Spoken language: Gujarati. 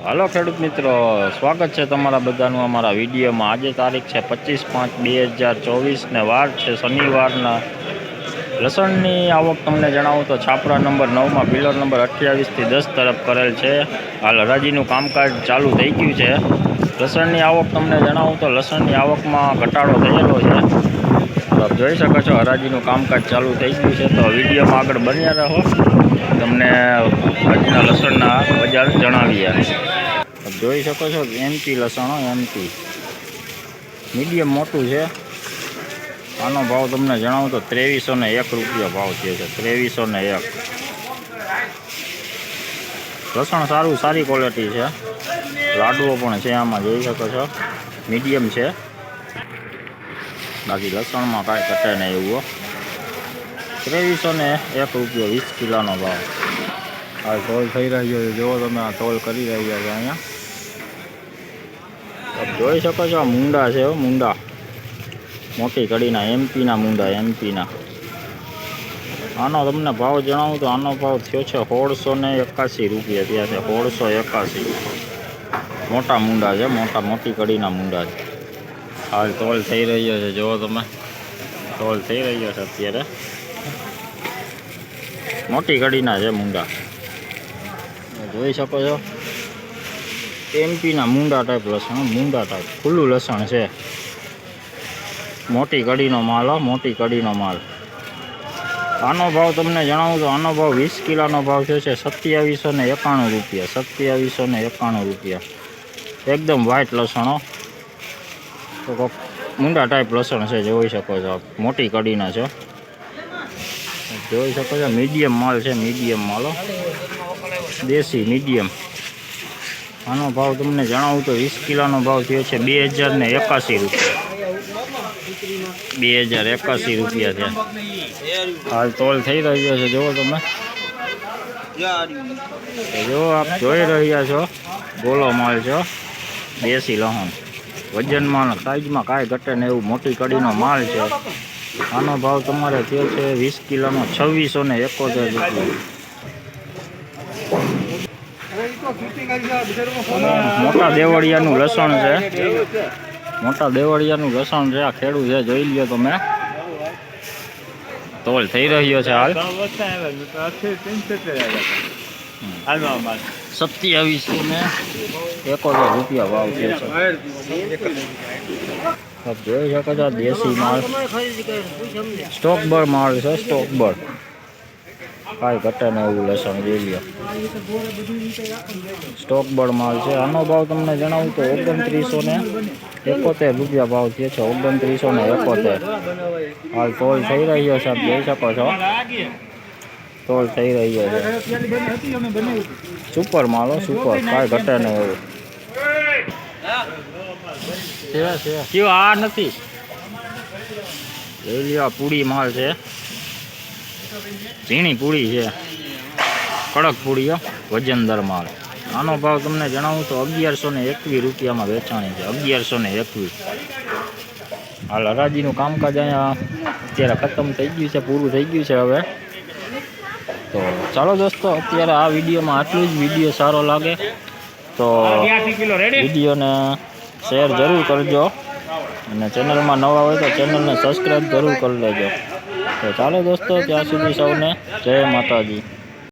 હાલો ખેડૂત મિત્રો, સ્વાગત છે તમારા બધાનું અમારા વિડીયોમાં। આજે તારીખ છે 25/5/2024 ને વાર છે શનિવારના। લસણની આવક તમને જણાવું તો છાપરા નંબર 9માં પિલર નંબર 28 થી 10 તરફ કરેલ છે। હાલ હરાજીનું કામકાજ ચાલુ થઈ ગયું છે। લસણની આવક તમને જણાવું તો લસણની આવકમાં ઘટાડો થયેલો છે। તો આપ જોઈ શકો છો હરાજીનું કામકાજ ચાલુ થઈ ગયું છે। તો વિડીયોમાં આગળ બન્યા રહો, તમને આજના લસણના બજાર જણાવીએ। જોઈ શકો છો એમપી લસણો એમપી મીડિયમ મોટું છે। આનો ભાવ તમને જણાવું તો 2301 રૂપિયા ભાવ થયો છે। 2301 લસણ સારું, સારી ક્વોલિટી છે। લાડવો પણ છે આમાં, જોઈ શકો છો મીડિયમ છે। બાકી લસણમાં કાંઈ ઘટે નહીં એવું। 2301 રૂપિયા 20 કિલોનો ભાવ। આ તોલ થઈ રહ્યો છે, જુઓ તમે, આ તોલ કરી રહ્યા છે અહીંયા। જોઈ શકો છો આ મૂંડા છે, મૂંડા મોટી કડીના એમપીના મૂંડા, એમપીના। આનો તમને ભાવ જણાવું તો આનો ભાવ થયો છે 1681 રૂપિયા થયા છે। 1681 મોટા મૂંડા છે, મોટી કડીના મૂંડા છે। હાલ તોલ થઈ રહ્યો છે, જુઓ તમે, તોલ થઈ રહ્યો છે અત્યારે। મોટી કડીના છે મૂંડા, જોઈ શકો છો એમપીના મૂંડા ટાઈપ લસણ, મૂંડા ટાઈપ ખુલ્લું લસણ છે। મોટી કડીનો માલ, મોટી કડીનો માલ। આનો ભાવ તમને જણાવું તો આનો ભાવ 20 કિલોનો ભાવ છે 2791 રૂપિયા। 2791 રૂપિયા એકદમ વ્હાઈટ લસણો, તો મૂંડા ટાઈપ લસણ છે, જોઈ શકો છો મોટી કડીના છે। જોઈ શકો છો મીડિયમ માલ છે, મીડિયમ માલ, દેશી મીડિયમ। આનો ભાવ તમને જણાવું તો 20 કિલોનો ભાવ થયો છે 2081 રૂપિયા। 2081 રૂપિયા છે। હાલ તોલ થઈ રહ્યો છે, જુઓ તમે, જો આપ જોઈ રહ્યા છો ગોલો માલ છે, દેશી લસણ, વજનમાં સાઈઝમાં કાંઈ ઘટે ને એવું મોટી કડીનો માલ છે। આનો ભાવ તમારે થયો છે 20 કિલોનો 2671 રૂપિયા। મોટા દેવળિયાનું લસણ છે, મોટા દેવળિયાનું લસણ છે। આ ખેડૂત છે, જોઈ લ્યો તમે, તોલ થઈ રહ્યો છે હાલ 2771 રૂપિયા ભાવ છે। જોઈ શકો છો દેશી માલ, સ્ટોક બર માલ છે, સ્ટોક બર, કાંઈ ઘટે ને એવું લસણ, જોઈ લ્યો સ્ટોક બળ માલ છે। આનો ભાવ તમને જણાવું તો 2971 રૂપિયા ભાવ થયો છે। 2971 હાલ તોલ થઈ રહ્યો છે, આપ જોઈ શકો છો તોલ થઈ રહ્યો છે। સુપર માલો, સુપર, કાંઈ ઘટે ને એવું કેવો આ નથી, જોઈ લ્યો પૂડી માલ છે, ઝીણી પૂડી છે, કડક પૂડીઓ, વજનદાર માલ। આનો ભાવ તમને જણાવું તો 1121 રૂપિયામાં વેચાણી છે। 1121 હાલ હરાજીનું કામકાજ અહીંયા અત્યારે ખતમ થઈ ગયું છે, પૂરું થઈ ગયું છે હવે। તો ચાલો દોસ્તો, અત્યારે આ વિડીયોમાં આટલું જ। વિડીયો સારો લાગે તો વિડીયોને શેર જરૂર કરજો, અને ચેનલમાં નવા હોય તો ચેનલને સબસ્ક્રાઈબ જરૂર કરી લેજો। તો ચાલો દોસ્તો, ત્યાં સુધી સૌને જય માતાજી।